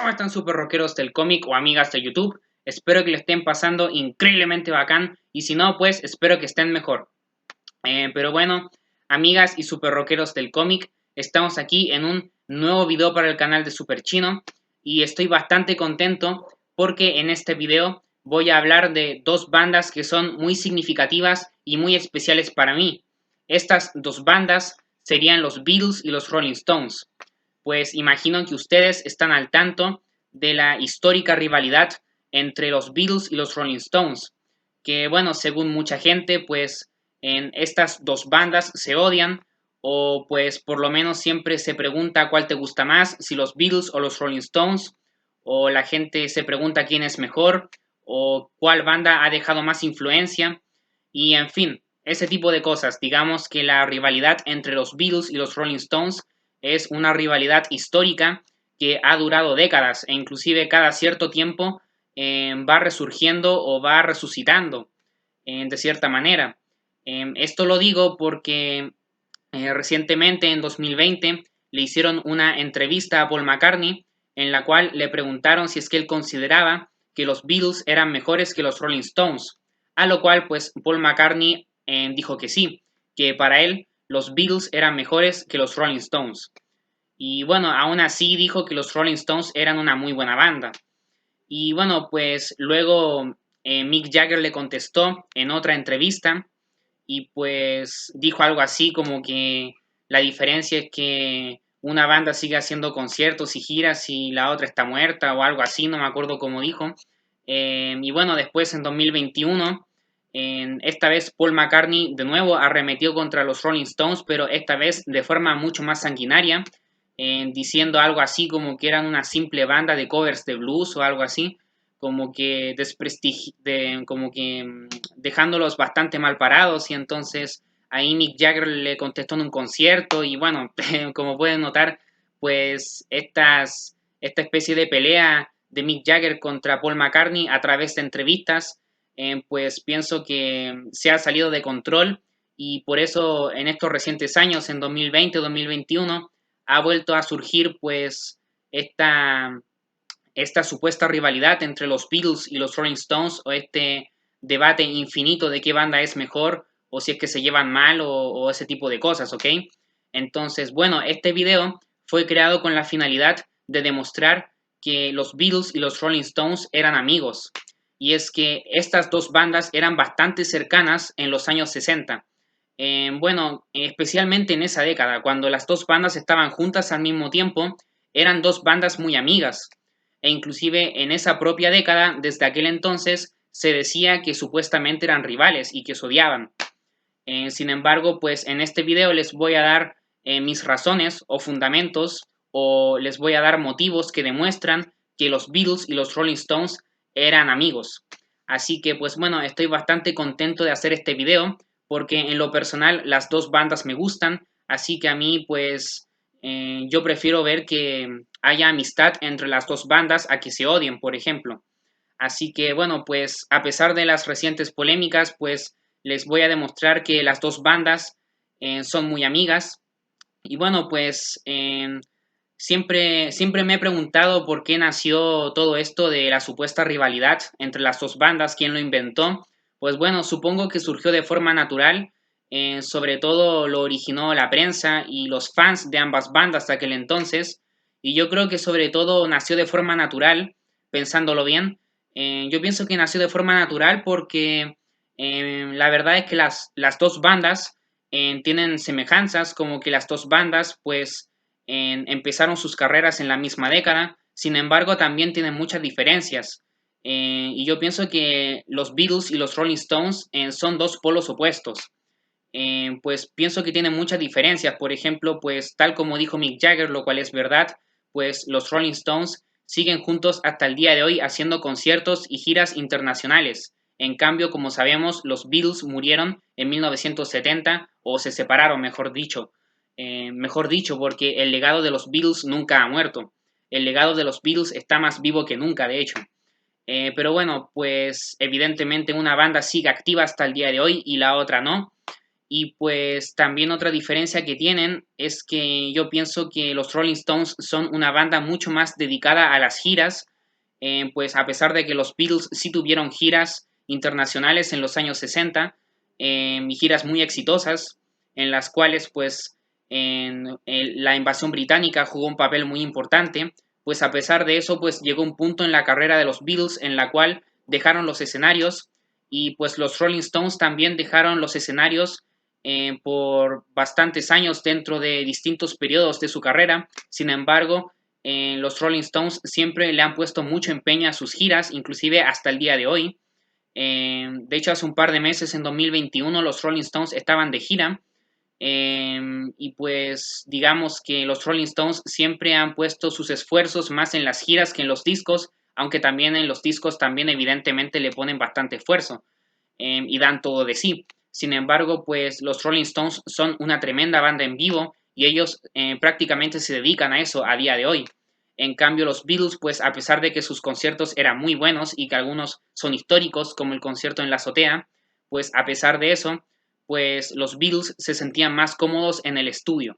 ¿Cómo están super rockeros del cómic o amigas de YouTube? Espero que lo estén pasando increíblemente bacán y si no, pues espero que estén mejor. Pero bueno, amigas y super rockeros del cómic, estamos aquí en un nuevo video para el canal de Super Chino y estoy bastante contento porque en este video voy a hablar de dos bandas que son muy significativas y muy especiales para mí. Estas dos bandas serían los Beatles y los Rolling Stones. Pues imagino que ustedes están al tanto de la histórica rivalidad entre los Beatles y los Rolling Stones, que bueno, según mucha gente, pues en estas dos bandas se odian o pues por lo menos siempre se pregunta cuál te gusta más, si los Beatles o los Rolling Stones, o la gente se pregunta quién es mejor o cuál banda ha dejado más influencia y en fin, ese tipo de cosas. Digamos que la rivalidad entre los Beatles y los Rolling Stones es una rivalidad histórica que ha durado décadas e inclusive cada cierto tiempo va resurgiendo o va resucitando de cierta manera. Esto lo digo porque recientemente, en 2020, le hicieron una entrevista a Paul McCartney en la cual le preguntaron si es que él consideraba que los Beatles eran mejores que los Rolling Stones, a lo cual pues Paul McCartney dijo que sí, que para él los Beatles eran mejores que los Rolling Stones. Y bueno, aún así dijo que los Rolling Stones eran una muy buena banda. Y bueno, pues luego Mick Jagger le contestó en otra entrevista y pues dijo algo así como que la diferencia es que una banda sigue haciendo conciertos y giras y la otra está muerta o algo así, no me acuerdo cómo dijo. Y bueno, después en 2021, esta vez Paul McCartney de nuevo arremetió contra los Rolling Stones, pero esta vez de forma mucho más sanguinaria, diciendo algo así como que eran una simple banda de covers de blues o algo así, como que como que dejándolos bastante mal parados y entonces ahí Mick Jagger le contestó en un concierto y bueno, como pueden notar, pues esta especie de pelea de Mick Jagger contra Paul McCartney a través de entrevistas, pues pienso que se ha salido de control y por eso en estos recientes años, en 2020-2021, ha vuelto a surgir pues esta supuesta rivalidad entre los Beatles y los Rolling Stones o este debate infinito de qué banda es mejor o si es que se llevan mal o ese tipo de cosas, ¿ok? Entonces, bueno, este video fue creado con la finalidad de demostrar que los Beatles y los Rolling Stones eran amigos. Y es que estas dos bandas eran bastante cercanas en los años 60. Bueno, especialmente en esa década, cuando las dos bandas estaban juntas al mismo tiempo, eran dos bandas muy amigas e inclusive en esa propia década, desde aquel entonces, se decía que supuestamente eran rivales y que se odiaban. Sin embargo, pues en este video les voy a dar mis razones o fundamentos o les voy a dar motivos que demuestran que los Beatles y los Rolling Stones eran amigos. Así que pues bueno, estoy bastante contento de hacer este video porque en lo personal las dos bandas me gustan, así que a mí pues yo prefiero ver que haya amistad entre las dos bandas a que se odien, por ejemplo. Así que bueno, pues a pesar de las recientes polémicas, pues les voy a demostrar que las dos bandas son muy amigas. Y bueno, pues siempre me he preguntado por qué nació todo esto de la supuesta rivalidad entre las dos bandas, quién lo inventó. Pues bueno, supongo que surgió de forma natural, sobre todo lo originó la prensa y los fans de ambas bandas de aquel entonces. Y yo creo que sobre todo nació de forma natural, pensándolo bien. Yo pienso que nació de forma natural porque la verdad es que las dos bandas tienen semejanzas, como que las dos bandas pues empezaron sus carreras en la misma década, sin embargo también tienen muchas diferencias. Y yo pienso que los Beatles y los Rolling Stones son dos polos opuestos. Pues pienso que tienen muchas diferencias. Por ejemplo, pues tal como dijo Mick Jagger, lo cual es verdad, pues los Rolling Stones siguen juntos hasta el día de hoy haciendo conciertos y giras internacionales. En cambio, como sabemos, los Beatles murieron en 1970 o se separaron, mejor dicho, porque el legado de los Beatles nunca ha muerto. El legado de los Beatles está más vivo que nunca, de hecho. Pero bueno, pues evidentemente una banda sigue activa hasta el día de hoy y la otra no. Y pues también otra diferencia que tienen es que yo pienso que los Rolling Stones son una banda mucho más dedicada a las giras, pues a pesar de que los Beatles sí tuvieron giras internacionales en los años 60, y giras muy exitosas, en las cuales pues la invasión británica jugó un papel muy importante, pues a pesar de eso pues llegó un punto en la carrera de los Beatles en la cual dejaron los escenarios y pues los Rolling Stones también dejaron los escenarios por bastantes años dentro de distintos periodos de su carrera. Sin embargo, los Rolling Stones siempre le han puesto mucho empeño a sus giras, inclusive hasta el día de hoy. De hecho, hace un par de meses, en 2021, los Rolling Stones estaban de gira. Y pues digamos que los Rolling Stones siempre han puesto sus esfuerzos más en las giras que en los discos, aunque también en los discos también evidentemente le ponen bastante esfuerzo y dan todo de sí. Sin embargo, pues los Rolling Stones son una tremenda banda en vivo y ellos prácticamente se dedican a eso a día de hoy. En cambio, los Beatles, pues a pesar de que sus conciertos eran muy buenos y que algunos son históricos, como el concierto en la azotea, pues a pesar de eso, pues los Beatles se sentían más cómodos en el estudio,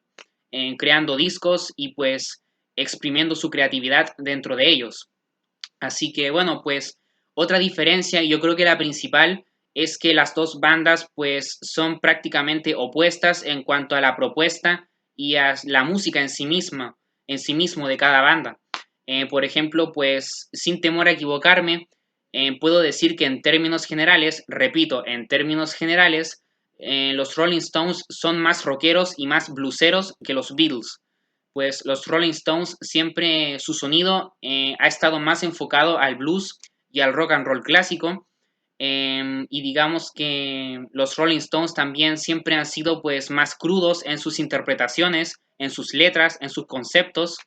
creando discos y pues exprimiendo su creatividad dentro de ellos. Así que bueno, pues otra diferencia, y yo creo que la principal, es que las dos bandas pues son prácticamente opuestas en cuanto a la propuesta y a la música en sí misma, en sí mismo de cada banda. Por ejemplo, pues sin temor a equivocarme, puedo decir que en términos generales, repito, en términos generales, los Rolling Stones son más rockeros y más blueseros que los Beatles, pues los Rolling Stones siempre su sonido ha estado más enfocado al blues y al rock and roll clásico. Y digamos que los Rolling Stones también siempre han sido pues más crudos en sus interpretaciones, en sus letras, en sus conceptos.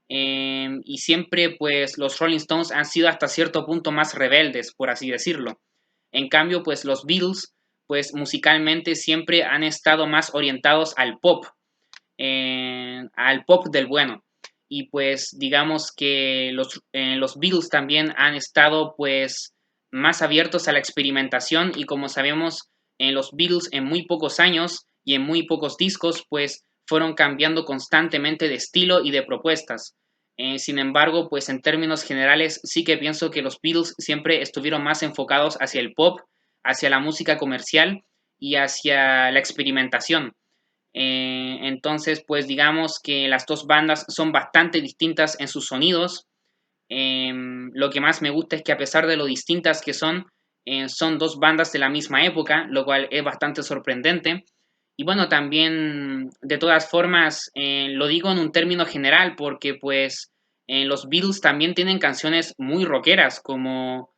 Y siempre pues los Rolling Stones han sido hasta cierto punto más rebeldes, por así decirlo. En cambio pues los Beatles pues musicalmente siempre han estado más orientados al pop del bueno. Y pues digamos que los Beatles también han estado pues más abiertos a la experimentación y como sabemos en los Beatles en muy pocos años y en muy pocos discos pues fueron cambiando constantemente de estilo y de propuestas. Sin embargo, pues en términos generales sí que pienso que los Beatles siempre estuvieron más enfocados hacia el pop, hacia la música comercial y hacia la experimentación. Entonces, pues digamos que las dos bandas son bastante distintas en sus sonidos. Lo que más me gusta es que a pesar de lo distintas que son dos bandas de la misma época, lo cual es bastante sorprendente. Y bueno, también de todas formas, lo digo en un término general porque pues los Beatles también tienen canciones muy rockeras como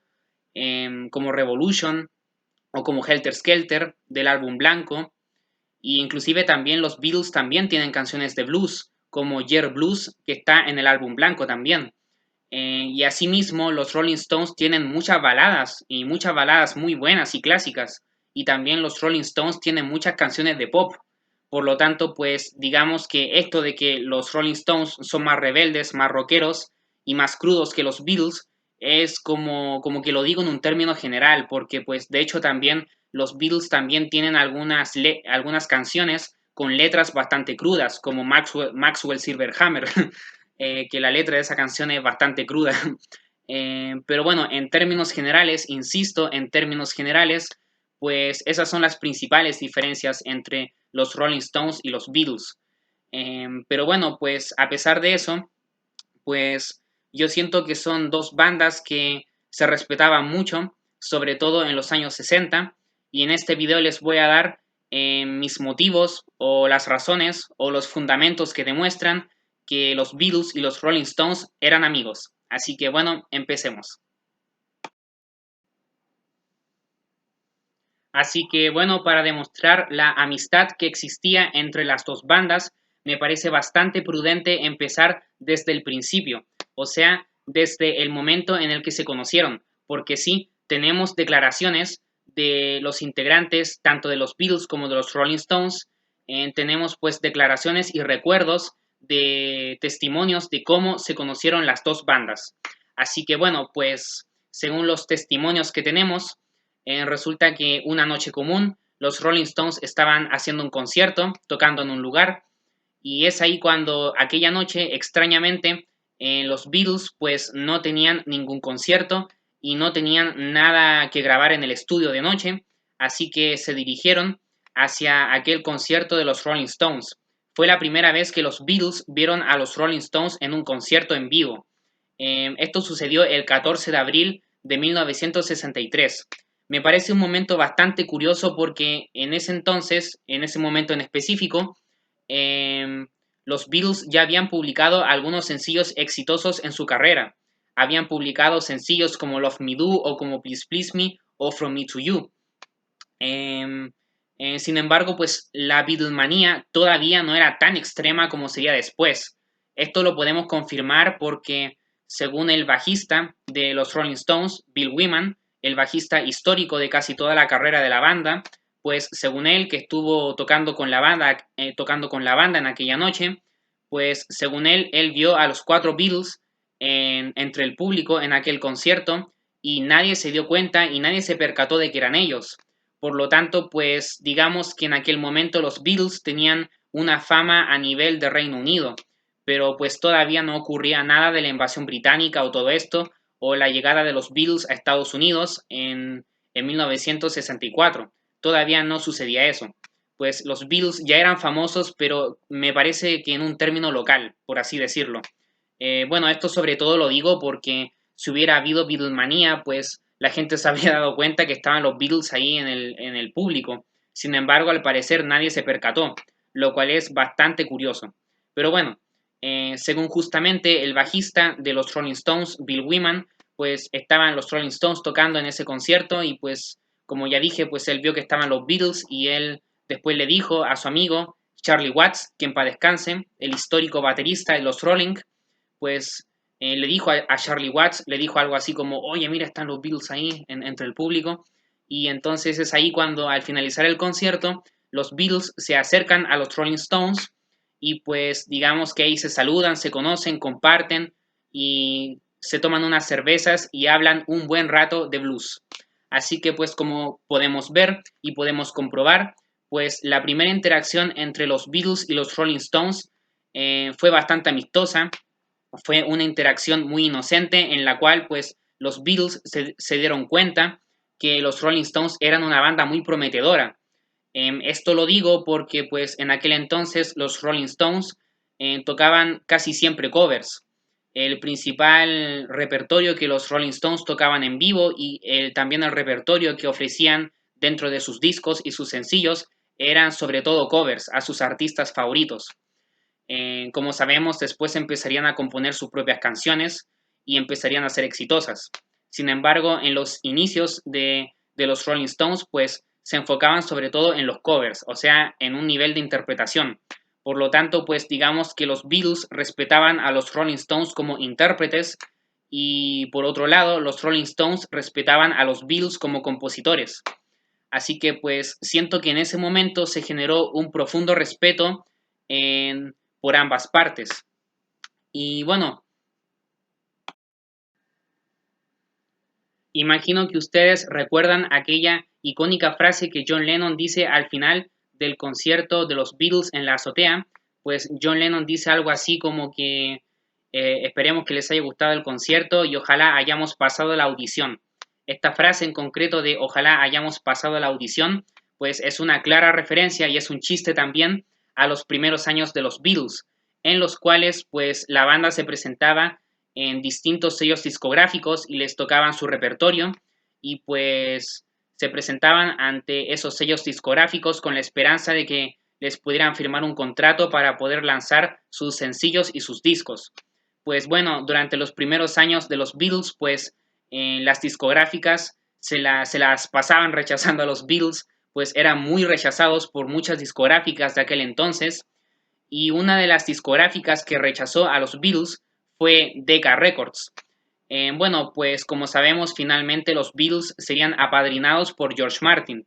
Revolution o como Helter Skelter del álbum Blanco. Y inclusive también los Beatles también tienen canciones de blues, como Yer Blues, que está en el álbum Blanco también. Y asimismo, los Rolling Stones tienen muchas baladas, y muchas baladas muy buenas y clásicas. Y también los Rolling Stones tienen muchas canciones de pop. Por lo tanto, pues digamos que esto de que los Rolling Stones son más rebeldes, más rockeros y más crudos que los Beatles, es como que lo digo en un término general, porque pues de hecho también los Beatles también tienen algunas canciones con letras bastante crudas, como Maxwell Silverhammer, que la letra de esa canción es bastante cruda. Pero bueno, en términos generales, insisto, en términos generales, pues esas son las principales diferencias entre los Rolling Stones y los Beatles. Pero bueno, pues a pesar de eso, pues yo siento que son dos bandas que se respetaban mucho, sobre todo en los años 60, y en este video les voy a dar mis motivos o las razones o los fundamentos que demuestran que los Beatles y los Rolling Stones eran amigos. Así que bueno, empecemos. Así que bueno, para demostrar la amistad que existía entre las dos bandas, me parece bastante prudente empezar desde el principio, o sea, desde el momento en el que se conocieron, porque sí, tenemos declaraciones de los integrantes, tanto de los Beatles como de los Rolling Stones, tenemos pues declaraciones y recuerdos de testimonios de cómo se conocieron las dos bandas. Así que bueno, pues según los testimonios que tenemos, resulta que una noche común, los Rolling Stones estaban haciendo un concierto, tocando en un lugar, y es ahí cuando aquella noche, extrañamente, los Beatles pues no tenían ningún concierto y no tenían nada que grabar en el estudio de noche, así que se dirigieron hacia aquel concierto de los Rolling Stones. Fue la primera vez que los Beatles vieron a los Rolling Stones en un concierto en vivo. Esto sucedió el 14 de abril de 1963. Me parece un momento bastante curioso porque en ese entonces, en ese momento en específico, eh, los Beatles ya habían publicado algunos sencillos exitosos en su carrera. Habían publicado sencillos como Love Me Do o como Please Please Me o From Me to You. Eh, Sin embargo, pues la Beatlemanía todavía no era tan extrema como sería después. Esto lo podemos confirmar porque, según el bajista de los Rolling Stones, Bill Wyman, el bajista histórico de casi toda la carrera de la banda, pues según él, que estuvo tocando con la banda en aquella noche, pues según él vio a los cuatro Beatles entre el público en aquel concierto y nadie se dio cuenta y nadie se percató de que eran ellos. Por lo tanto, pues digamos que en aquel momento los Beatles tenían una fama a nivel de Reino Unido, pero pues todavía no ocurría nada de la invasión británica o todo esto, o la llegada de los Beatles a Estados Unidos en 1964. Todavía no sucedía eso. Pues los Beatles ya eran famosos, pero me parece que en un término local, por así decirlo. Bueno, esto sobre todo lo digo porque si hubiera habido Beatlemanía, pues la gente se habría dado cuenta que estaban los Beatles ahí en el público. Sin embargo, al parecer nadie se percató, lo cual es bastante curioso. Pero bueno, según justamente el bajista de los Rolling Stones, Bill Wyman, pues estaban los Rolling Stones tocando en ese concierto y pues como ya dije, pues él vio que estaban los Beatles y él después le dijo a su amigo Charlie Watts, que en paz descanse, el histórico baterista de los Rolling, pues le dijo a Charlie Watts, le dijo algo así como, oye, mira, están los Beatles ahí entre el público. Y entonces es ahí cuando al finalizar el concierto, los Beatles se acercan a los Rolling Stones y pues digamos que ahí se saludan, se conocen, comparten y se toman unas cervezas y hablan un buen rato de blues. Así que pues como podemos ver y podemos comprobar, pues la primera interacción entre los Beatles y los Rolling Stones fue bastante amistosa, fue una interacción muy inocente en la cual pues los Beatles se dieron cuenta que los Rolling Stones eran una banda muy prometedora. Esto lo digo porque pues en aquel entonces los Rolling Stones tocaban casi siempre covers. El principal repertorio que los Rolling Stones tocaban en vivo y también el repertorio que ofrecían dentro de sus discos y sus sencillos eran sobre todo covers a sus artistas favoritos. Como sabemos, después empezarían a componer sus propias canciones y empezarían a ser exitosas. Sin embargo, en los inicios de los Rolling Stones, pues se enfocaban sobre todo en los covers, o sea, en un nivel de interpretación. Por lo tanto, pues digamos que los Beatles respetaban a los Rolling Stones como intérpretes y por otro lado, los Rolling Stones respetaban a los Beatles como compositores. Así que pues siento que en ese momento se generó un profundo respeto en, por ambas partes. Y bueno, imagino que ustedes recuerdan aquella icónica frase que John Lennon dice al final del concierto de los Beatles en la azotea. Pues John Lennon dice algo así como que esperemos que les haya gustado el concierto y ojalá hayamos pasado la audición. Esta frase en concreto de ojalá hayamos pasado la audición, pues es una clara referencia y es un chiste también a los primeros años de los Beatles, en los cuales pues la banda se presentaba en distintos sellos discográficos y les tocaban su repertorio y pues se presentaban ante esos sellos discográficos con la esperanza de que les pudieran firmar un contrato para poder lanzar sus sencillos y sus discos. Pues bueno, durante los primeros años de los Beatles, pues las discográficas se las pasaban rechazando a los Beatles, pues eran muy rechazados por muchas discográficas de aquel entonces, y una de las discográficas que rechazó a los Beatles fue Decca Records. Bueno, pues como sabemos, finalmente los Beatles serían apadrinados por George Martin.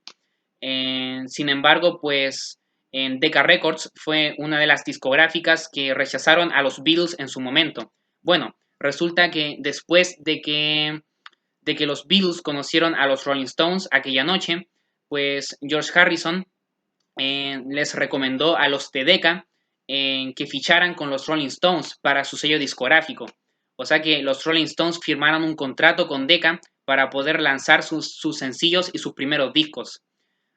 Sin embargo, pues Decca Records fue una de las discográficas que rechazaron a los Beatles en su momento. Bueno, resulta que después de que los Beatles conocieron a los Rolling Stones aquella noche, pues George Harrison les recomendó a los de Decca que ficharan con los Rolling Stones para su sello discográfico. O sea que los Rolling Stones firmaron un contrato con Decca para poder lanzar sus sencillos y sus primeros discos.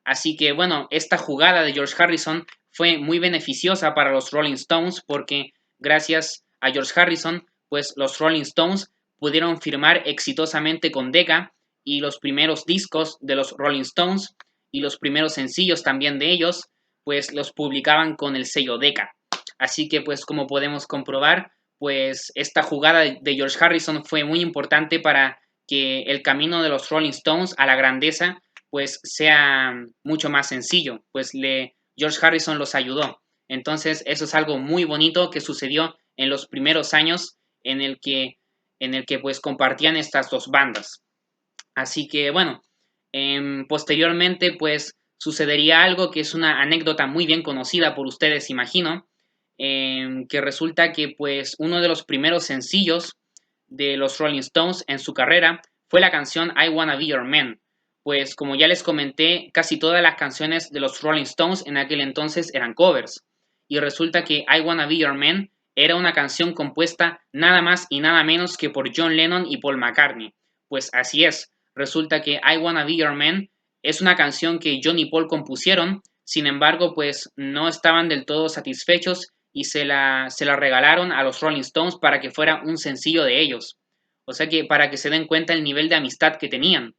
Así que bueno, esta jugada de George Harrison fue muy beneficiosa para los Rolling Stones porque gracias a George Harrison, pues los Rolling Stones pudieron firmar exitosamente con Decca y los primeros discos de los Rolling Stones y los primeros sencillos también de ellos, pues los publicaban con el sello Decca. Así que pues como podemos comprobar, pues esta jugada de George Harrison fue muy importante para que el camino de los Rolling Stones a la grandeza pues sea mucho más sencillo, pues George Harrison los ayudó. Entonces eso es algo muy bonito que sucedió en los primeros años en el que pues compartían estas dos bandas. Así que bueno, posteriormente pues sucedería algo que es una anécdota muy bien conocida por ustedes, imagino, que resulta que pues uno de los primeros sencillos de los Rolling Stones en su carrera fue la canción I Wanna Be Your Man. Pues como ya les comenté, casi todas las canciones de los Rolling Stones en aquel entonces eran covers. Y resulta que I Wanna Be Your Man era una canción compuesta nada más y nada menos que por John Lennon y Paul McCartney. Pues así es, resulta que I Wanna Be Your Man es una canción que John y Paul compusieron, sin embargo, pues no estaban del todo satisfechos y se la regalaron a los Rolling Stones para que fuera un sencillo de ellos. O sea que para que se den cuenta el nivel de amistad que tenían.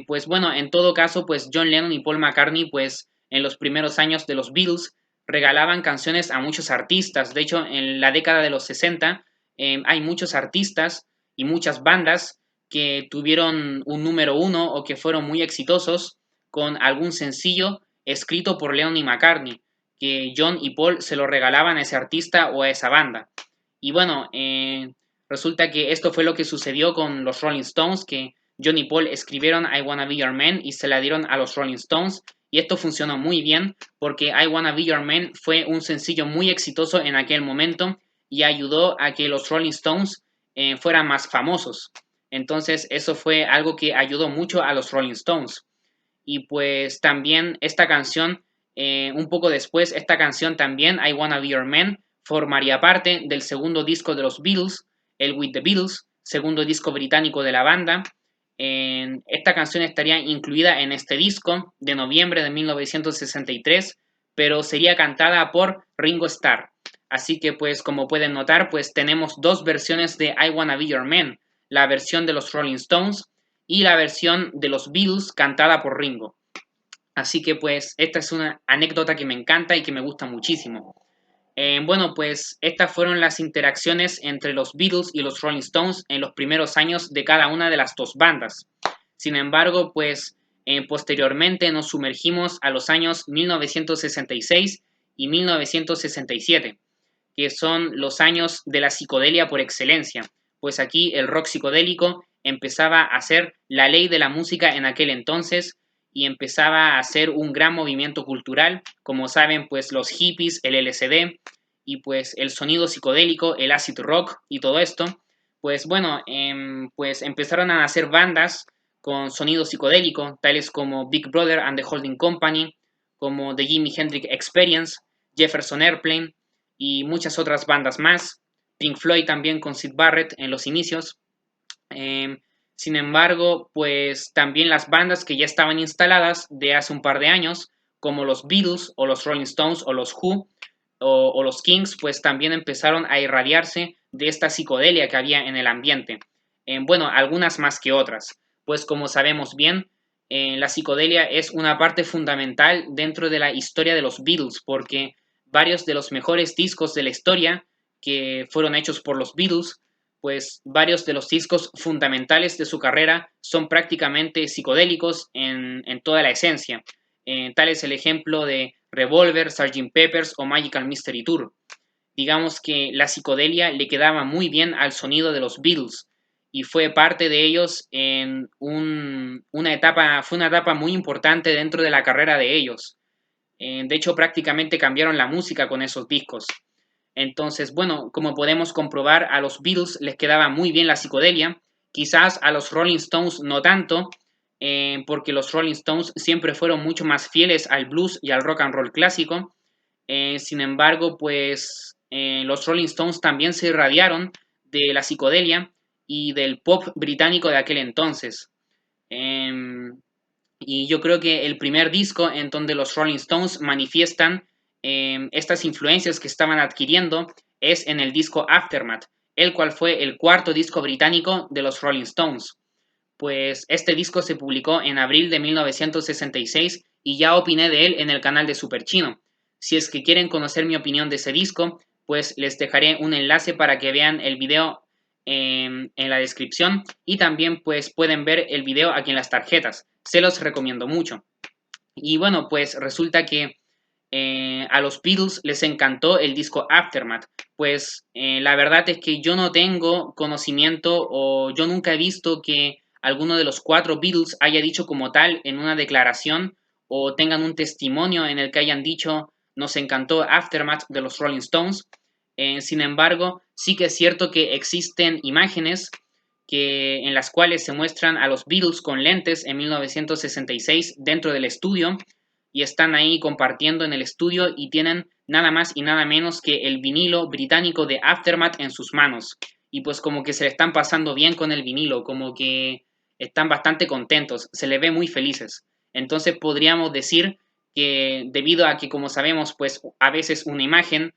Pues bueno, en todo caso, pues John Lennon y Paul McCartney, pues en los primeros años de los Beatles, regalaban canciones a muchos artistas. De hecho, en la década de los 60 hay muchos artistas y muchas bandas que tuvieron un número uno o que fueron muy exitosos con algún sencillo escrito por Lennon y McCartney, que John y Paul se lo regalaban a ese artista o a esa banda. Y bueno, resulta que esto fue lo que sucedió con los Rolling Stones, que John y Paul escribieron I Wanna Be Your Man y se la dieron a los Rolling Stones. Y esto funcionó muy bien porque I Wanna Be Your Man fue un sencillo muy exitoso en aquel momento y ayudó a que los Rolling Stones fueran más famosos. Entonces eso fue algo que ayudó mucho a los Rolling Stones. Y pues también esta canción, un poco después, esta canción también, I Wanna Be Your Man, formaría parte del segundo disco de los Beatles, el With the Beatles, segundo disco británico de la banda. Esta canción estaría incluida en este disco de noviembre de 1963, pero sería cantada por Ringo Starr. Así que pues como pueden notar, pues tenemos dos versiones de I Wanna Be Your Man, la versión de los Rolling Stones y la versión de los Beatles cantada por Ringo. Así que pues esta es una anécdota que me encanta y que me gusta muchísimo. Bueno, pues estas fueron las interacciones entre los Beatles y los Rolling Stones en los primeros años de cada una de las dos bandas. Sin embargo, pues posteriormente nos sumergimos a los años 1966 y 1967, que son los años de la psicodelia por excelencia, pues aquí el rock psicodélico empezaba a ser la ley de la música en aquel entonces y empezaba a ser un gran movimiento cultural, como saben, pues los hippies, el LSD y pues el sonido psicodélico, el acid rock y todo esto, pues bueno, pues empezaron a nacer bandas con sonido psicodélico, tales como Big Brother and the Holding Company, como The Jimi Hendrix Experience, Jefferson Airplane y muchas otras bandas más. Pink Floyd también con Syd Barrett en los inicios. Sin embargo, pues también las bandas que ya estaban instaladas de hace un par de años, como los Beatles o los Rolling Stones o los Who o los Kings, pues también empezaron a irradiarse de esta psicodelia que había en el ambiente. Bueno, algunas más que otras, pues como sabemos bien, la psicodelia es una parte fundamental dentro de la historia de los Beatles, porque varios de los mejores discos de la historia que fueron hechos por los Beatles, pues varios de los discos fundamentales de su carrera son prácticamente psicodélicos en toda la esencia. Tal es el ejemplo de Revolver, Sgt. Peppers o Magical Mystery Tour. Digamos que la psicodelia le quedaba muy bien al sonido de los Beatles y fue parte de ellos en una etapa muy importante dentro de la carrera de ellos. De hecho, prácticamente cambiaron la música con esos discos. Entonces, bueno, como podemos comprobar, a los Beatles les quedaba muy bien la psicodelia, quizás a los Rolling Stones no tanto, porque los Rolling Stones siempre fueron mucho más fieles al blues y al rock and roll clásico. Sin embargo, pues los Rolling Stones también se irradiaron de la psicodelia y del pop británico de aquel entonces. Y yo creo que el primer disco en donde los Rolling Stones manifiestan estas influencias que estaban adquiriendo es en el disco Aftermath, el cual fue el cuarto disco británico de los Rolling Stones. Pues este disco se publicó en abril de 1966 y ya opiné de él en el canal de Super Chino. Si es que quieren conocer mi opinión de ese disco, pues les dejaré un enlace para que vean el video en la descripción y también pues pueden ver el video aquí en las tarjetas. Se los recomiendo mucho. Y bueno, pues resulta que a los Beatles les encantó el disco Aftermath. Pues la verdad es que yo no tengo conocimiento o yo nunca he visto que alguno de los cuatro Beatles haya dicho como tal en una declaración o tengan un testimonio en el que hayan dicho nos encantó Aftermath de los Rolling Stones. Sin embargo, sí que es cierto que existen imágenes en las cuales se muestran a los Beatles con lentes en 1966 dentro del estudio y están ahí compartiendo en el estudio y tienen nada más y nada menos que el vinilo británico de Aftermath en sus manos. Y pues como que se le están pasando bien con el vinilo, como que están bastante contentos, se les ve muy felices. Entonces podríamos decir que debido a que como sabemos pues a veces una imagen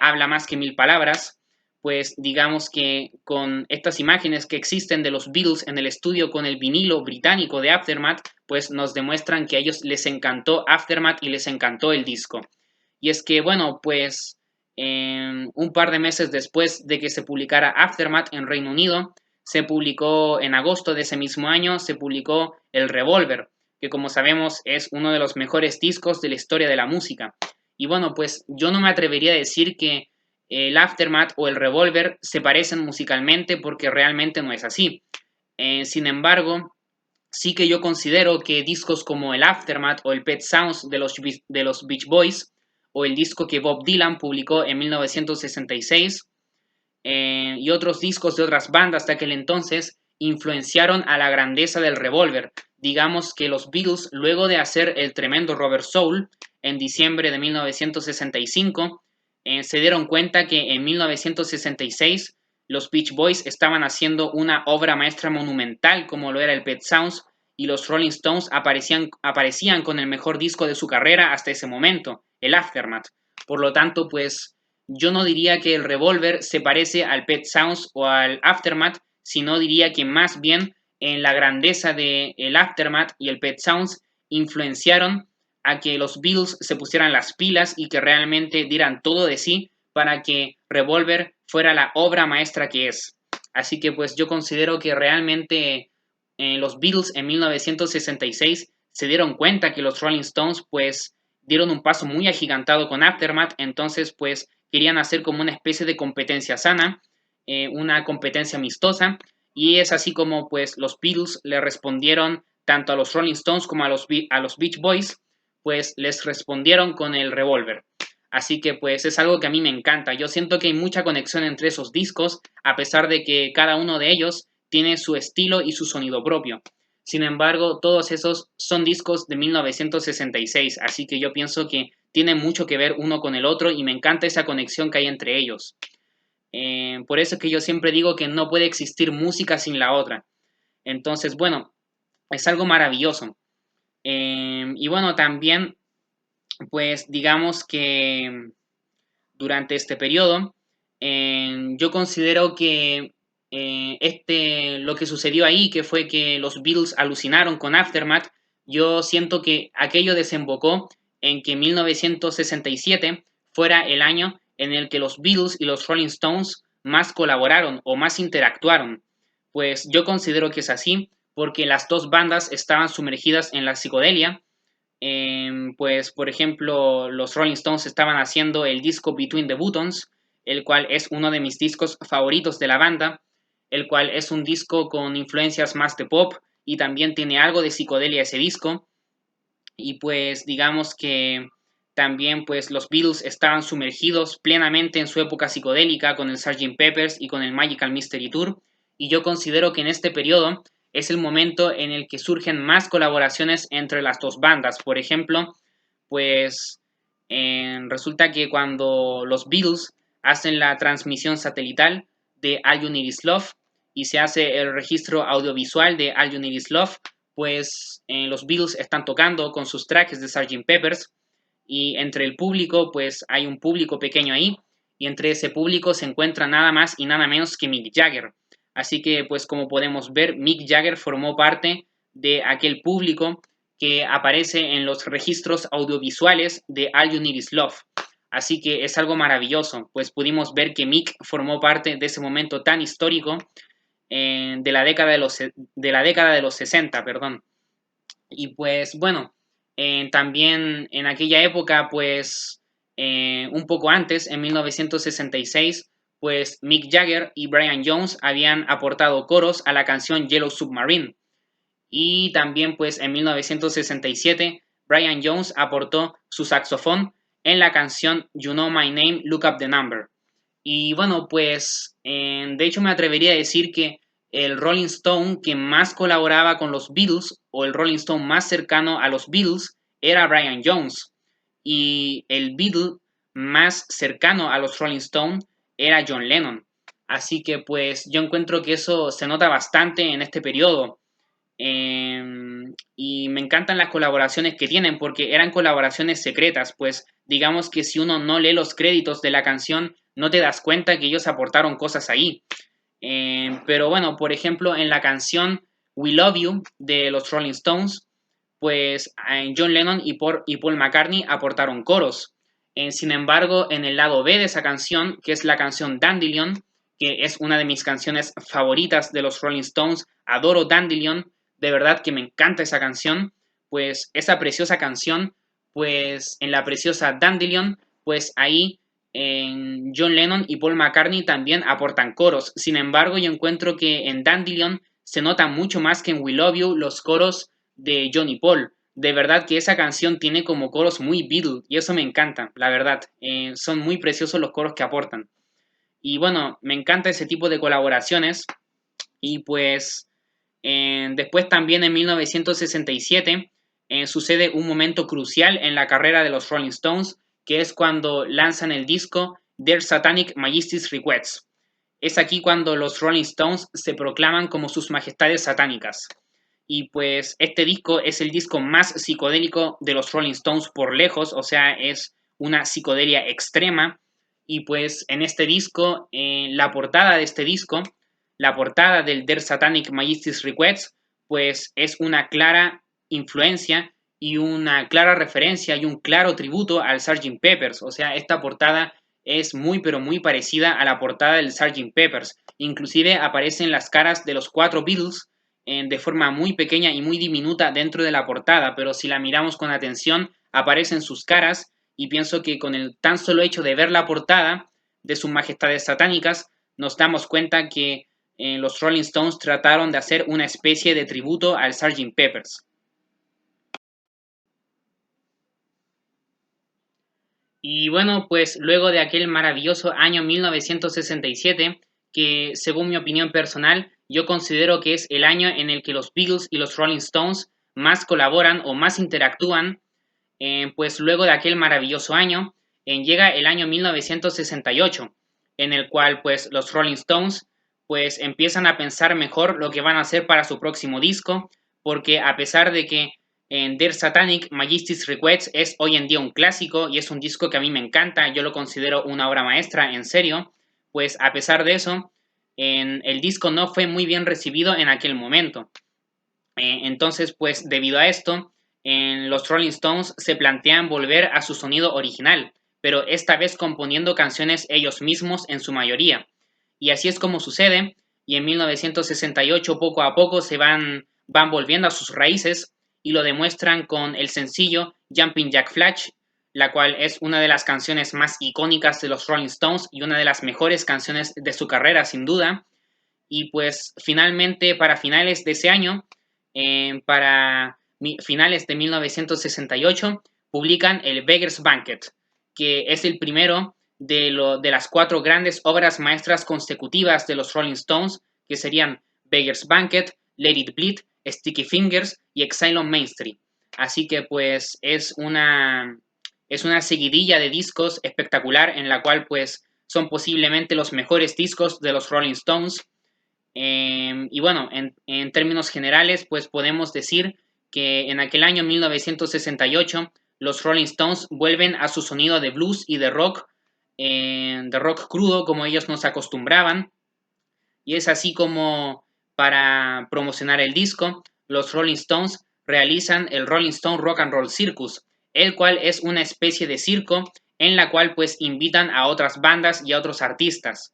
habla más que mil palabras, pues digamos que con estas imágenes que existen de los Beatles en el estudio con el vinilo británico de Aftermath, pues nos demuestran que a ellos les encantó Aftermath y les encantó el disco. Y es que, bueno, pues un par de meses después de que se publicara Aftermath en Reino Unido, se publicó en agosto de ese mismo año, se publicó El Revolver, que como sabemos es uno de los mejores discos de la historia de la música. Y bueno, pues yo no me atrevería a decir que el Aftermath o el Revolver se parecen musicalmente porque realmente no es así. Sin embargo, sí que yo considero que discos como el Aftermath o el Pet Sounds de los Beach Boys o el disco que Bob Dylan publicó en 1966 y otros discos de otras bandas de aquel entonces influenciaron a la grandeza del Revolver. Digamos que los Beatles, luego de hacer el tremendo Rubber Soul en diciembre de 1965, se dieron cuenta que en 1966 los Beach Boys estaban haciendo una obra maestra monumental como lo era el Pet Sounds y los Rolling Stones aparecían con el mejor disco de su carrera hasta ese momento, el Aftermath. Por lo tanto, pues yo no diría que el Revolver se parece al Pet Sounds o al Aftermath, sino diría que más bien en la grandeza de el Aftermath y el Pet Sounds influenciaron a que los Beatles se pusieran las pilas y que realmente dieran todo de sí para que Revolver fuera la obra maestra que es. Así que pues yo considero que realmente los Beatles en 1966 se dieron cuenta que los Rolling Stones pues dieron un paso muy agigantado con Aftermath, entonces pues querían hacer como una especie de competencia sana, una competencia amistosa, y es así como pues los Beatles le respondieron tanto a los Rolling Stones como a los Beach Boys, pues les respondieron con el Revolver. Así que pues es algo que a mí me encanta. Yo siento que hay mucha conexión entre esos discos, a pesar de que cada uno de ellos tiene su estilo y su sonido propio. Sin embargo, todos esos son discos de 1966, así que yo pienso que tienen mucho que ver uno con el otro y me encanta esa conexión que hay entre ellos. Por eso es que yo siempre digo que no puede existir música sin la otra. Entonces, bueno, es algo maravilloso. Y bueno, también, pues digamos que durante este periodo, yo considero que lo que sucedió ahí, que fue que los Beatles alucinaron con Aftermath, yo siento que aquello desembocó en que 1967 fuera el año en el que los Beatles y los Rolling Stones más colaboraron o más interactuaron. Pues yo considero que es así porque las dos bandas estaban sumergidas en la psicodelia. Pues, por ejemplo, los Rolling Stones estaban haciendo el disco Between the Buttons, el cual es uno de mis discos favoritos de la banda, el cual es un disco con influencias más de pop y también tiene algo de psicodelia ese disco. Y pues digamos que también pues los Beatles estaban sumergidos plenamente en su época psicodélica con el Sgt. Peppers y con el Magical Mystery Tour. Y yo considero que en este periodo es el momento en el que surgen más colaboraciones entre las dos bandas. Por ejemplo, pues resulta que cuando los Beatles hacen la transmisión satelital de All You Need Is Love y se hace el registro audiovisual de All You Need Is Love, pues los Beatles están tocando con sus tracks de Sgt. Peppers y entre el público pues hay un público pequeño ahí y entre ese público se encuentra nada más y nada menos que Mick Jagger. Así que pues como podemos ver, Mick Jagger formó parte de aquel público que aparece en los registros audiovisuales de All You Need Is Love. Así que es algo maravilloso, pues pudimos ver que Mick formó parte de ese momento tan histórico de la década de los 60, perdón. Y pues bueno, también en aquella época, pues un poco antes, en 1966, pues Mick Jagger y Brian Jones habían aportado coros a la canción Yellow Submarine. Y también pues en 1967 Brian Jones aportó su saxofón en la canción You Know My Name, Look Up the Number. Y bueno, pues de hecho me atrevería a decir que el Rolling Stone que más colaboraba con los Beatles o el Rolling Stone más cercano a los Beatles era Brian Jones. Y el Beatle más cercano a los Rolling Stone era John Lennon. Así que pues yo encuentro que eso se nota bastante en este periodo. Y me encantan las colaboraciones que tienen porque eran colaboraciones secretas, pues digamos que si uno no lee los créditos de la canción no te das cuenta que ellos aportaron cosas ahí. Pero bueno, por ejemplo, en la canción We Love You de los Rolling Stones, pues John Lennon y Paul McCartney aportaron coros. Sin embargo, en el lado B de esa canción, que es la canción Dandelion, que es una de mis canciones favoritas de los Rolling Stones, adoro Dandelion, de verdad que me encanta esa canción, pues esa preciosa canción, pues en la preciosa Dandelion, pues ahí John Lennon y Paul McCartney también aportan coros. Sin embargo, yo encuentro que en Dandelion se nota mucho más que en We Love You los coros de John y Paul. De verdad que esa canción tiene como coros muy Beatle y eso me encanta, la verdad. Son muy preciosos los coros que aportan. Y bueno, me encanta ese tipo de colaboraciones. Y pues después también en 1967 sucede un momento crucial en la carrera de los Rolling Stones, que es cuando lanzan el disco Their Satanic Majesty's Requests. Es aquí cuando los Rolling Stones se proclaman como sus majestades satánicas. Y pues este disco es el disco más psicodélico de los Rolling Stones por lejos, o sea, es una psicodelia extrema. Y pues en este disco, la portada de este disco, la portada del Their Satanic Majesty's Requests, pues es una clara influencia y una clara referencia y un claro tributo al Sgt. Peppers. O sea, esta portada es muy pero muy parecida a la portada del Sgt. Peppers. Inclusive aparecen las caras de los 4 Beatles de forma muy pequeña y muy diminuta dentro de la portada, pero si la miramos con atención aparecen sus caras y pienso que con el tan solo hecho de ver la portada de sus majestades satánicas nos damos cuenta que los Rolling Stones trataron de hacer una especie de tributo al Sgt. Peppers. Y bueno, pues luego de aquel maravilloso año 1967, que según mi opinión personal, yo considero que es el año en el que los Beatles y los Rolling Stones más colaboran o más interactúan, pues luego de aquel maravilloso año, llega el año 1968, en el cual pues los Rolling Stones pues empiezan a pensar mejor lo que van a hacer para su próximo disco, porque a pesar de que Their Satanic Majesty's Requests es hoy en día un clásico y es un disco que a mí me encanta, yo lo considero una obra maestra, en serio, pues a pesar de eso, el disco no fue muy bien recibido en aquel momento. Entonces, pues debido a esto, los Rolling Stones se plantean volver a su sonido original, pero esta vez componiendo canciones ellos mismos en su mayoría. Y así es como sucede, y en 1968 poco a poco se van volviendo a sus raíces y lo demuestran con el sencillo Jumping Jack Flash, la cual es una de las canciones más icónicas de los Rolling Stones y una de las mejores canciones de su carrera sin duda. Y pues finalmente para finales de ese año, para finales de 1968, publican el Beggar's Banquet, que es el primero de las 4 grandes obras maestras consecutivas de los Rolling Stones, que serían Beggar's Banquet, Let It Bleed, Sticky Fingers y Exile on Main Street. Así que pues es una seguidilla de discos espectacular en la cual pues son posiblemente los mejores discos de los Rolling Stones. Y bueno, en términos generales pues podemos decir que en aquel año 1968 los Rolling Stones vuelven a su sonido de blues y de rock crudo como ellos nos acostumbraban. Y es así como para promocionar el disco, los Rolling Stones realizan el Rolling Stone Rock and Roll Circus, el cual es una especie de circo en la cual pues invitan a otras bandas y a otros artistas.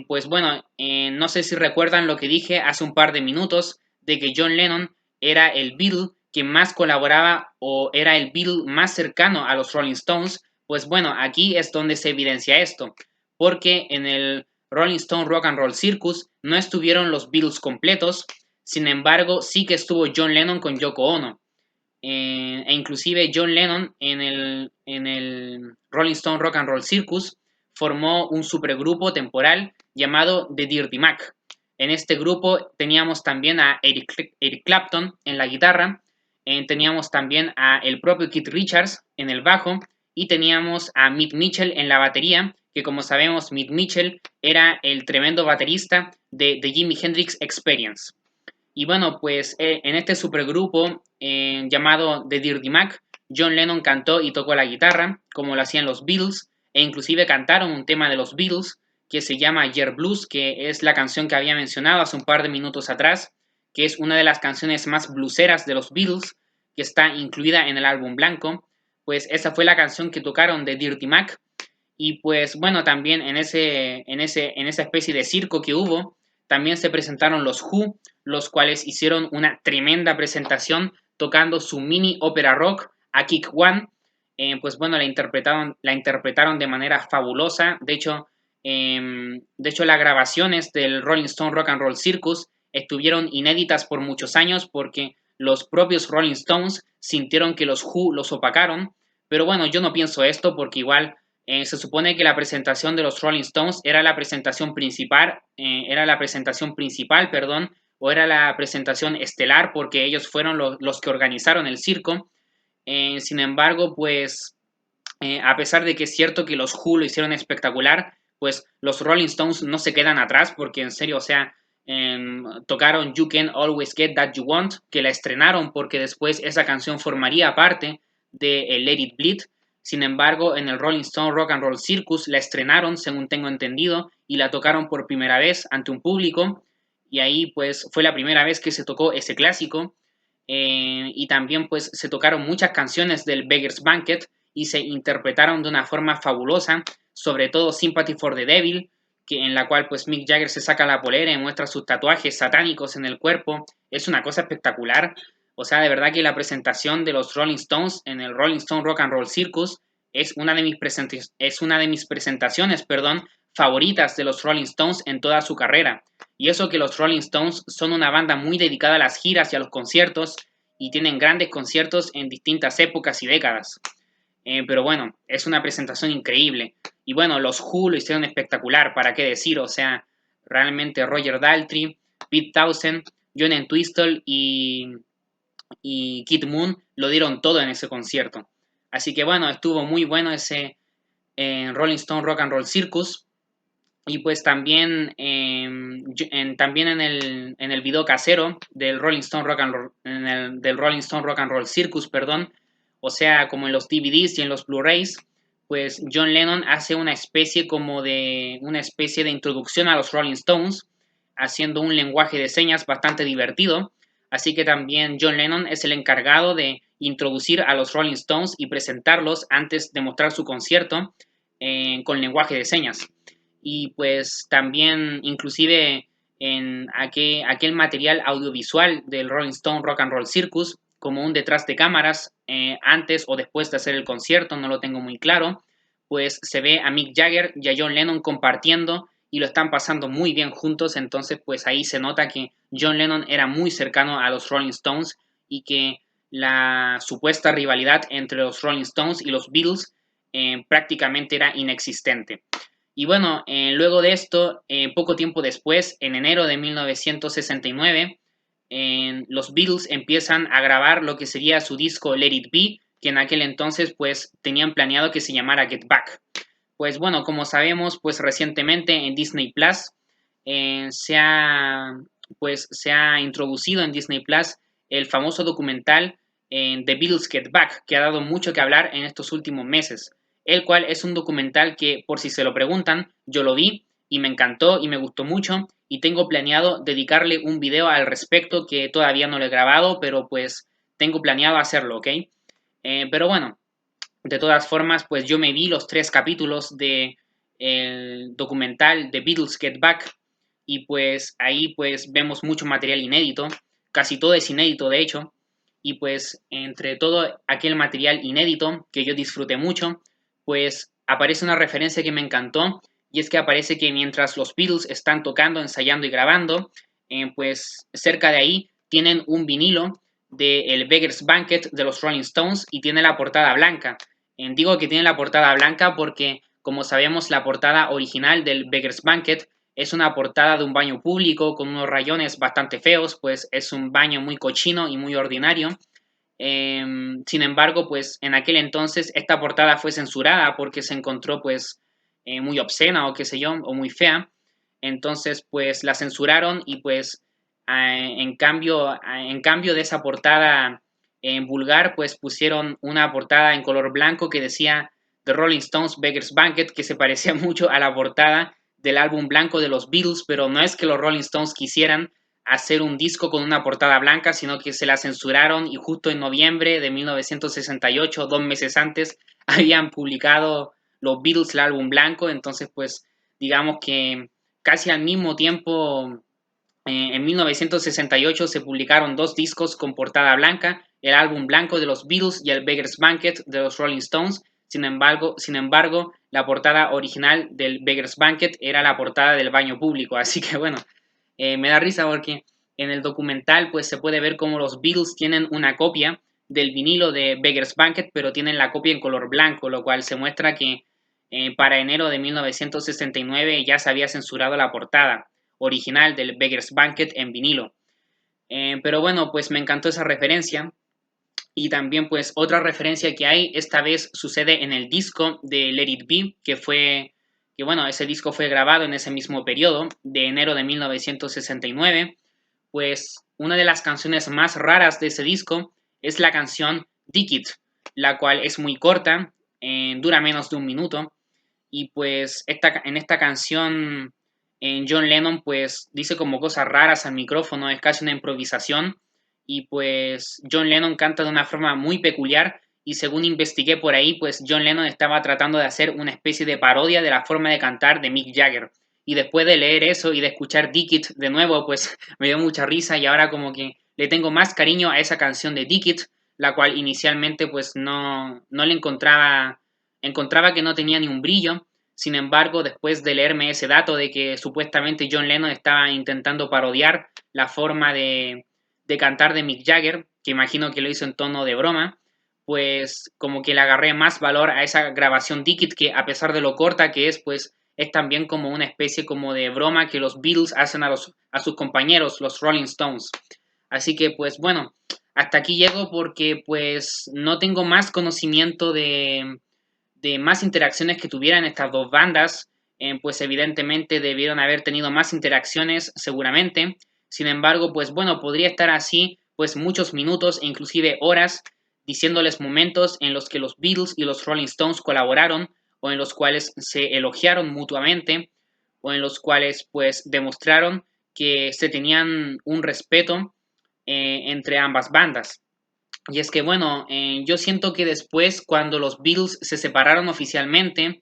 Pues bueno, no sé si recuerdan lo que dije hace un par de minutos de que John Lennon era el Beatle que más colaboraba o era el Beatle más cercano a los Rolling Stones. Pues bueno, aquí es donde se evidencia esto, porque en el Rolling Stone Rock and Roll Circus no estuvieron los Beatles completos, sin embargo sí que estuvo John Lennon con Yoko Ono. E inclusive John Lennon en el Rolling Stone Rock and Roll Circus formó un supergrupo temporal llamado The Dirty Mac. En este grupo teníamos también a Eric Clapton en la guitarra, teníamos también a el propio Keith Richards en el bajo y teníamos a Mick Mitchell en la batería, que como sabemos Mick Mitchell era el tremendo baterista de The Jimi Hendrix Experience. Y bueno, pues en este supergrupo llamado The Dirty Mac, John Lennon cantó y tocó la guitarra, como lo hacían los Beatles, e inclusive cantaron un tema de los Beatles que se llama Yer Blues, que es la canción que había mencionado hace un par de minutos atrás, que es una de las canciones más blueseras de los Beatles, que está incluida en el álbum blanco. Pues esa fue la canción que tocaron de Dirty Mac. Y pues bueno, también en esa especie de circo que hubo, también se presentaron los Who, los cuales hicieron una tremenda presentación tocando su mini ópera rock A Kick One. Pues bueno, la interpretaron de manera fabulosa. De hecho, las grabaciones del Rolling Stone Rock and Roll Circus estuvieron inéditas por muchos años porque los propios Rolling Stones sintieron que los Who los opacaron. Pero bueno, yo no pienso esto porque igual se supone que la presentación de los Rolling Stones era la presentación principal, perdón, o era la presentación estelar porque ellos fueron los que organizaron el circo. Sin embargo, pues a pesar de que es cierto que los Who lo hicieron espectacular, pues los Rolling Stones no se quedan atrás porque en serio, o sea, tocaron You Can Always Get That You Want, que la estrenaron porque después esa canción formaría parte de Let It Bleed. Sin embargo, en el Rolling Stone Rock and Roll Circus la estrenaron, según tengo entendido, y la tocaron por primera vez ante un público, y ahí pues fue la primera vez que se tocó ese clásico, y también pues se tocaron muchas canciones del Beggar's Banquet, y se interpretaron de una forma fabulosa, sobre todo Sympathy for the Devil, en la cual pues Mick Jagger se saca la polera y muestra sus tatuajes satánicos en el cuerpo. Es una cosa espectacular. O sea, de verdad que la presentación de los Rolling Stones en el Rolling Stone Rock and Roll Circus es una de mis presentaciones, favoritas de los Rolling Stones en toda su carrera. Y eso que los Rolling Stones son una banda muy dedicada a las giras y a los conciertos y tienen grandes conciertos en distintas épocas y décadas. Pero bueno, es una presentación increíble. Y bueno, los Who lo hicieron espectacular, ¿para qué decir? O sea, realmente Roger Daltrey, Pete Townshend, John Entwistle y Kid Moon lo dieron todo en ese concierto. Así que bueno, estuvo muy bueno ese Rolling Stone Rock and Roll Circus. Y pues también, también en el video casero del Rolling Stone Rock and Roll, del Rolling Stone Rock and Roll Circus, perdón, o sea, como en los DVDs y en los Blu-rays, pues John Lennon hace una especie de introducción a los Rolling Stones, haciendo un lenguaje de señas bastante divertido. Así que también John Lennon es el encargado de introducir a los Rolling Stones y presentarlos antes de mostrar su concierto con lenguaje de señas. Y pues también inclusive en aquel material audiovisual del Rolling Stone Rock and Roll Circus, como un detrás de cámaras, antes o después de hacer el concierto, no lo tengo muy claro, pues se ve a Mick Jagger y a John Lennon compartiendo y lo están pasando muy bien juntos, entonces pues ahí se nota que John Lennon era muy cercano a los Rolling Stones y que la supuesta rivalidad entre los Rolling Stones y los Beatles prácticamente era inexistente. Y bueno, luego de esto, poco tiempo después, en enero de 1969, los Beatles empiezan a grabar lo que sería su disco Let It Be, que en aquel entonces pues tenían planeado que se llamara Get Back. Pues bueno, como sabemos, pues recientemente en Disney Plus se ha introducido en Disney Plus el famoso documental The Beatles Get Back, que ha dado mucho que hablar en estos últimos meses, el cual es un documental que, por si se lo preguntan, yo lo vi y me encantó y me gustó mucho y tengo planeado dedicarle un video al respecto que todavía no lo he grabado, pero pues tengo planeado hacerlo, ¿ok? Pero bueno, de todas formas, pues yo me vi los 3 capítulos de el documental The Beatles Get Back y pues ahí pues vemos mucho material inédito, casi todo es inédito de hecho, y pues entre todo aquel material inédito que yo disfruté mucho, pues aparece una referencia que me encantó y es que aparece que mientras los Beatles están tocando, ensayando y grabando, pues cerca de ahí tienen un vinilo de El Beggar's Banquet de los Rolling Stones y tiene la portada blanca. Digo que tiene la portada blanca porque, como sabemos, la portada original del Beggar's Banquet es una portada de un baño público con unos rayones bastante feos, pues es un baño muy cochino y muy ordinario. Sin embargo, pues en aquel entonces esta portada fue censurada porque se encontró pues muy obscena o qué sé yo, o muy fea. Entonces, pues la censuraron y pues en cambio de esa portada en vulgar, pues pusieron una portada en color blanco que decía The Rolling Stones Beggar's Banquet, que se parecía mucho a la portada del álbum blanco de los Beatles, pero no es que los Rolling Stones quisieran hacer un disco con una portada blanca, sino que se la censuraron y justo en noviembre de 1968, 2 meses antes, habían publicado los Beatles el álbum blanco, entonces pues digamos que casi al mismo tiempo en 1968 se publicaron 2 discos con portada blanca, el álbum blanco de los Beatles y el Beggar's Banquet de los Rolling Stones. Sin embargo, la portada original del Beggar's Banquet era la portada del baño público. Así que bueno, me da risa porque en el documental pues se puede ver cómo los Beatles tienen una copia del vinilo de Beggar's Banquet, pero tienen la copia en color blanco, lo cual se muestra que para enero de 1969 ya se había censurado la portada original del Beggar's Banquet en vinilo. Pero bueno, pues me encantó esa referencia. Y también pues otra referencia que hay, esta vez sucede en el disco de Let It Be, que bueno, ese disco fue grabado en ese mismo periodo, de enero de 1969. Pues una de las canciones más raras de ese disco es la canción Dig It, la cual es muy corta, dura menos de un minuto, y pues en esta canción John Lennon pues dice como cosas raras al micrófono, es casi una improvisación y pues John Lennon canta de una forma muy peculiar y según investigué por ahí pues John Lennon estaba tratando de hacer una especie de parodia de la forma de cantar de Mick Jagger y después de leer eso y de escuchar Dig It de nuevo pues me dio mucha risa y ahora como que le tengo más cariño a esa canción de Dig It, la cual inicialmente pues no le encontraba que no tenía ni un brillo. Sin embargo, después de leerme ese dato de que supuestamente John Lennon estaba intentando parodiar la forma de cantar de Mick Jagger, que imagino que lo hizo en tono de broma, pues como que le agarré más valor a esa grabación Dickit, que a pesar de lo corta que es, pues es también como una especie como de broma que los Beatles hacen a sus compañeros, los Rolling Stones. Así que pues bueno, hasta aquí llego porque pues no tengo más conocimiento de más interacciones que tuvieran estas dos bandas, pues evidentemente debieron haber tenido más interacciones seguramente. Sin embargo, pues bueno, podría estar así pues muchos minutos e inclusive horas diciéndoles momentos en los que los Beatles y los Rolling Stones colaboraron o en los cuales se elogiaron mutuamente o en los cuales pues demostraron que se tenían un respeto entre ambas bandas. Y es que, bueno, yo siento que después, cuando los Beatles se separaron oficialmente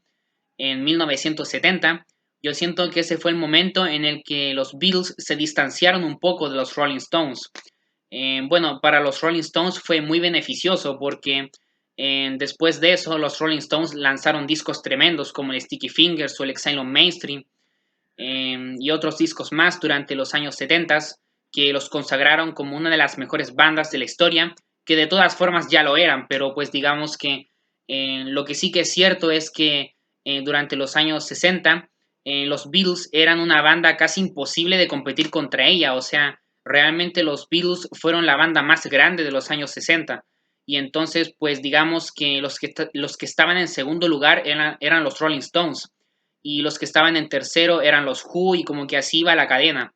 en 1970, yo siento que ese fue el momento en el que los Beatles se distanciaron un poco de los Rolling Stones. Bueno, para los Rolling Stones fue muy beneficioso porque después de eso los Rolling Stones lanzaron discos tremendos como el Sticky Fingers o el Exile on Main Street y otros discos más durante los años 70 que los consagraron como una de las mejores bandas de la historia, que de todas formas ya lo eran, pero pues digamos que lo que sí que es cierto es que durante los años 60 los Beatles eran una banda casi imposible de competir contra ella, o sea, realmente los Beatles fueron la banda más grande de los años 60. Y entonces, pues digamos que los que estaban en segundo lugar eran los Rolling Stones. Y los que estaban en tercero eran los Who y como que así iba la cadena.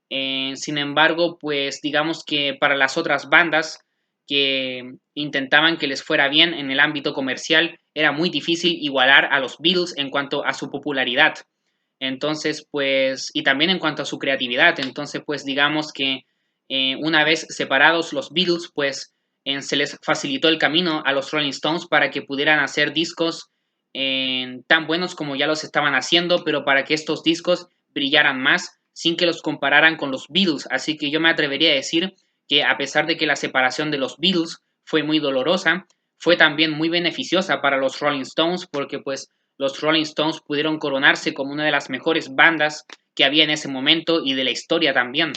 Sin embargo, pues digamos que para las otras bandas que intentaban que les fuera bien en el ámbito comercial, era muy difícil igualar a los Beatles en cuanto a su popularidad. Entonces, pues, y también en cuanto a su creatividad. Entonces, pues digamos que una vez separados los Beatles, pues se les facilitó el camino a los Rolling Stones para que pudieran hacer discos tan buenos como ya los estaban haciendo, pero para que estos discos brillaran más sin que los compararan con los Beatles. Así que yo me atrevería a decir que a pesar de que la separación de los Beatles fue muy dolorosa, fue también muy beneficiosa para los Rolling Stones porque pues los Rolling Stones pudieron coronarse como una de las mejores bandas que había en ese momento y de la historia también.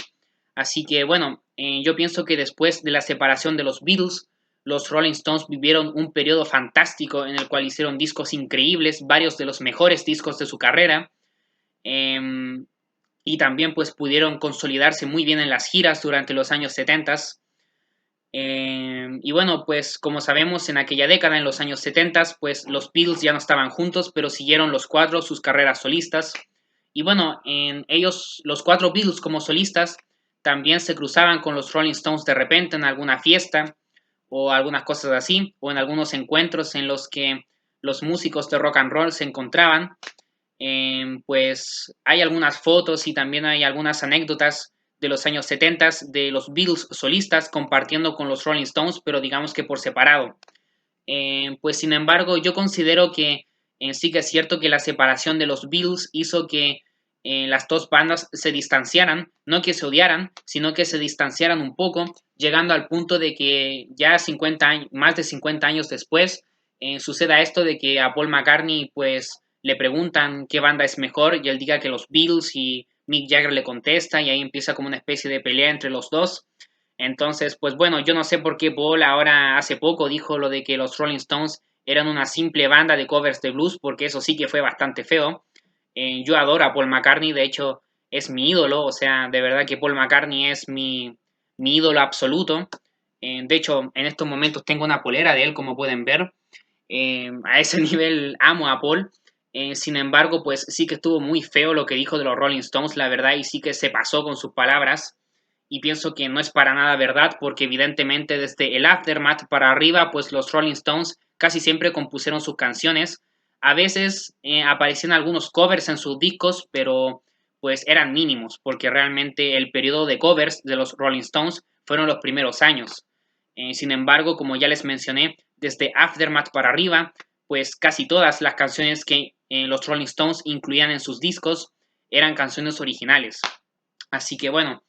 Así que bueno, yo pienso que después de la separación de los Beatles, los Rolling Stones vivieron un periodo fantástico en el cual hicieron discos increíbles, varios de los mejores discos de su carrera. Eh, y también pues pudieron consolidarse muy bien en las giras durante los años 70. Y bueno, pues como sabemos, en aquella década, en los años 70, pues los Beatles ya no estaban juntos, pero siguieron los cuatro sus carreras solistas. Y bueno, en ellos, los cuatro Beatles como solistas, también se cruzaban con los Rolling Stones de repente en alguna fiesta o algunas cosas así, o en algunos encuentros en los que los músicos de rock and roll se encontraban. Pues hay algunas fotos y también hay algunas anécdotas de los años 70 de los Beatles solistas compartiendo con los Rolling Stones, pero digamos que por separado. Pues sin embargo, yo considero que sí que es cierto que la separación de los Beatles hizo que las dos bandas se distanciaran, no que se odiaran, sino que se distanciaran un poco, llegando al punto de que ya 50 años, más de 50 años después, suceda esto de que a Paul McCartney pues le preguntan qué banda es mejor y él diga que los Beatles y Mick Jagger le contesta y ahí empieza como una especie de pelea entre los dos. Entonces, pues bueno, yo no sé por qué Paul ahora hace poco dijo lo de que los Rolling Stones eran una simple banda de covers de blues, porque eso sí que fue bastante feo. Yo adoro a Paul McCartney, de hecho es mi ídolo, o sea, de verdad que Paul McCartney es mi ídolo absoluto. De hecho, en estos momentos tengo una polera de él, como pueden ver. A ese nivel amo a Paul. Sin embargo, pues sí que estuvo muy feo lo que dijo de los Rolling Stones, la verdad, y sí que se pasó con sus palabras. Y pienso que no es para nada verdad, porque evidentemente desde el Aftermath para arriba, pues los Rolling Stones casi siempre compusieron sus canciones. A veces aparecían algunos covers en sus discos, pero pues eran mínimos, porque realmente el periodo de covers de los Rolling Stones fueron los primeros años. Sin embargo, como ya les mencioné, desde Aftermath para arriba, pues casi todas las canciones que los Rolling Stones incluían en sus discos eran canciones originales. Así que bueno,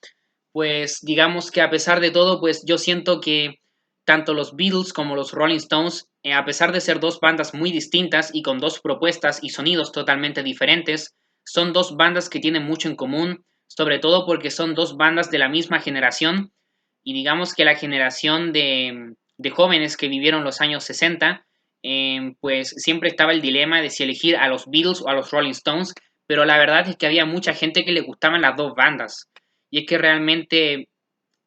pues digamos que a pesar de todo, pues yo siento que tanto los Beatles como los Rolling Stones, a pesar de ser dos bandas muy distintas y con dos propuestas y sonidos totalmente diferentes, son dos bandas que tienen mucho en común, sobre todo porque son dos bandas de la misma generación y digamos que la generación de jóvenes que vivieron los años 60, pues siempre estaba el dilema de si elegir a los Beatles o a los Rolling Stones, pero la verdad es que había mucha gente que le gustaban las dos bandas. Y es que realmente,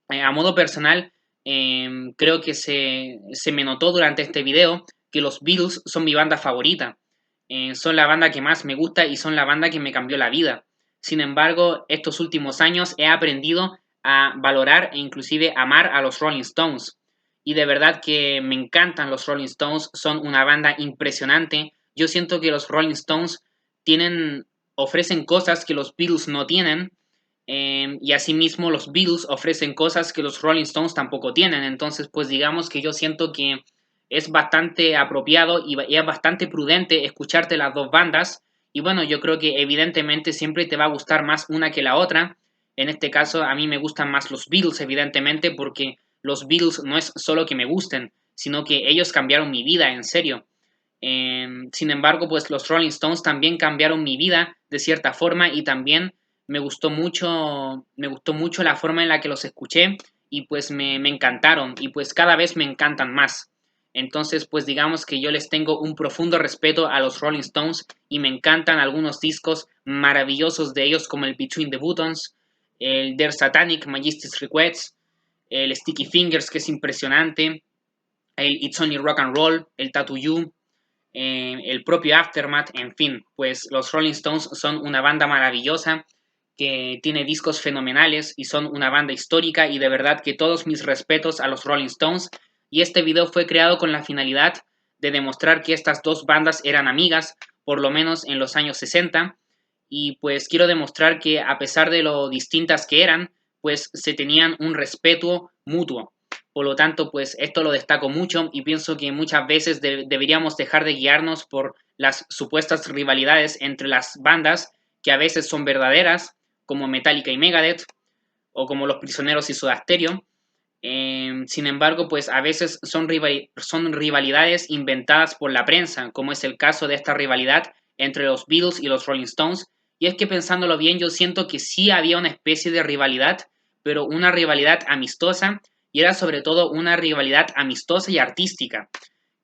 a modo personal, creo que se me notó durante este video que los Beatles son mi banda favorita. Son la banda que más me gusta y son la banda que me cambió la vida. Sin embargo, estos últimos años he aprendido a valorar e inclusive amar a los Rolling Stones. Y de verdad que me encantan los Rolling Stones, son una banda impresionante. Yo siento que los Rolling Stones tienen, ofrecen cosas que los Beatles no tienen, y asimismo los Beatles ofrecen cosas que los Rolling Stones tampoco tienen. Entonces, pues digamos que yo siento que es bastante apropiado y es bastante prudente escucharte las dos bandas. Y bueno, yo creo que evidentemente siempre te va a gustar más una que la otra. En este caso, a mí me gustan más los Beatles, evidentemente, porque los Beatles no es solo que me gusten, sino que ellos cambiaron mi vida, en serio. Sin embargo, pues los Rolling Stones también cambiaron mi vida de cierta forma y también me gustó mucho la forma en la que los escuché y pues me encantaron y pues cada vez me encantan más. Entonces, pues digamos que yo les tengo un profundo respeto a los Rolling Stones y me encantan algunos discos maravillosos de ellos como el Between the Buttons, el Der Satanic Majesty's Request, el Sticky Fingers, que es impresionante, el It's Only Rock and Roll, el Tattoo You, el propio Aftermath, en fin, pues los Rolling Stones son una banda maravillosa que tiene discos fenomenales y son una banda histórica, y de verdad que todos mis respetos a los Rolling Stones, y este video fue creado con la finalidad de demostrar que estas dos bandas eran amigas, por lo menos en los años 60, y pues quiero demostrar que a pesar de lo distintas que eran, pues se tenían un respeto mutuo. Por lo tanto, pues esto lo destaco mucho y pienso que muchas veces deberíamos dejar de guiarnos por las supuestas rivalidades entre las bandas, que a veces son verdaderas, como Metallica y Megadeth, o como Los Prisioneros y Soda Stereo. Sin embargo, pues a veces son rivalidades inventadas por la prensa, como es el caso de esta rivalidad entre los Beatles y los Rolling Stones. Y es que pensándolo bien, yo siento que sí había una especie de rivalidad, pero una rivalidad amistosa, y era sobre todo una rivalidad amistosa y artística.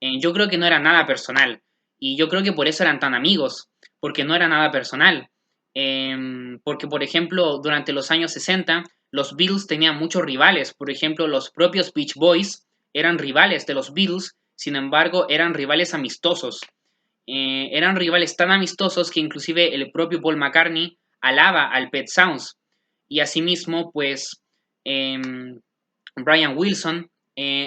Yo creo que no era nada personal, y yo creo que por eso eran tan amigos, porque no era nada personal. Porque, por ejemplo, durante los años 60, los Beatles tenían muchos rivales. Por ejemplo, los propios Beach Boys eran rivales de los Beatles, sin embargo, eran rivales amistosos. Eran rivales tan amistosos que inclusive el propio Paul McCartney alaba al Pet Sounds. Y asimismo, pues, Brian Wilson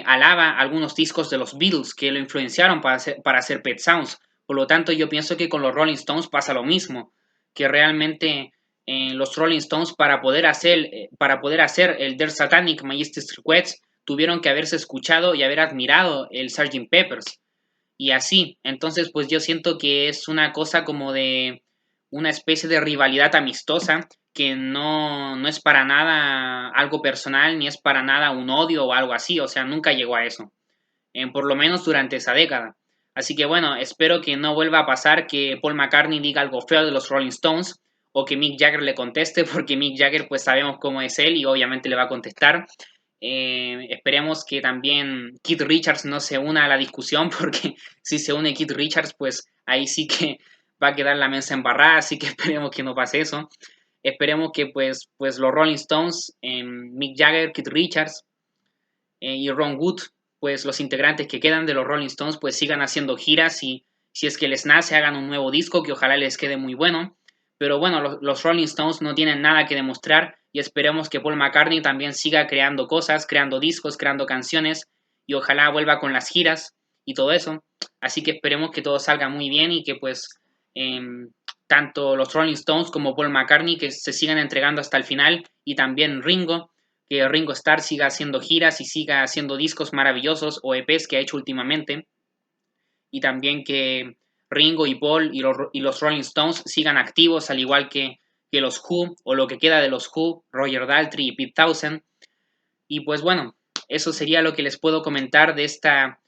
alaba algunos discos de los Beatles que lo influenciaron para hacer Pet Sounds. Por lo tanto, yo pienso que con los Rolling Stones pasa lo mismo, que realmente los Rolling Stones para poder hacer el Der Satanic Majesty's Request tuvieron que haberse escuchado y haber admirado el Sgt. Peppers. Y así, entonces pues yo siento que es una cosa como de una especie de rivalidad amistosa que no es para nada algo personal, ni es para nada un odio o algo así, o sea, nunca llegó a eso, por lo menos durante esa década. Así que bueno, espero que no vuelva a pasar que Paul McCartney diga algo feo de los Rolling Stones o que Mick Jagger le conteste, porque Mick Jagger pues sabemos cómo es él y obviamente le va a contestar. Esperemos que también Keith Richards no se una a la discusión, porque si se une Keith Richards pues ahí sí que va a quedar la mesa embarrada, así que esperemos que no pase eso. Esperemos que pues los Rolling Stones, Mick Jagger, Keith Richards y Ron Wood, pues los integrantes que quedan de los Rolling Stones pues sigan haciendo giras, y si es que les nace hagan un nuevo disco que ojalá les quede muy bueno. Pero bueno, los Rolling Stones no tienen nada que demostrar, y esperemos que Paul McCartney también siga creando cosas, creando discos, creando canciones, y ojalá vuelva con las giras y todo eso. Así que esperemos que todo salga muy bien y que pues eh, tanto los Rolling Stones como Paul McCartney que se sigan entregando hasta el final, y también Ringo, que Ringo Starr siga haciendo giras y siga haciendo discos maravillosos o EPs que ha hecho últimamente, y también que Ringo y Paul y los Rolling Stones sigan activos, al igual que los Who, o lo que queda de los Who, Roger Daltrey y Pete Townshend. Y pues bueno, eso sería lo que les puedo comentar de esta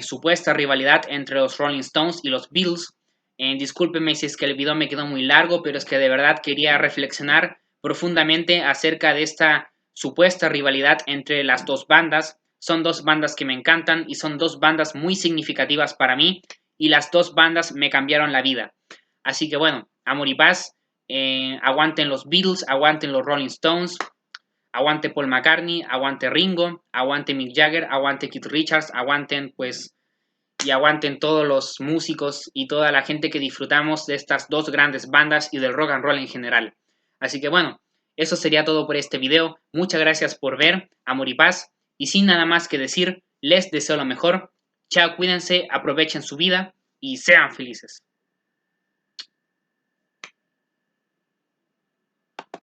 supuesta rivalidad entre los Rolling Stones y los Beatles. Discúlpenme si es que el video me quedó muy largo, pero es que de verdad quería reflexionar profundamente acerca de esta supuesta rivalidad entre las dos bandas. Son dos bandas que me encantan y son dos bandas muy significativas para mí, y las dos bandas me cambiaron la vida. Así que bueno, amor y paz, aguanten los Beatles, aguanten los Rolling Stones, aguante Paul McCartney, aguante Ringo, aguante Mick Jagger, aguante Keith Richards, aguanten pues y aguanten todos los músicos y toda la gente que disfrutamos de estas dos grandes bandas y del rock and roll en general. Así que bueno, eso sería todo por este video. Muchas gracias por ver, amor y paz, y sin nada más que decir, les deseo lo mejor. Chao, cuídense, aprovechen su vida y sean felices.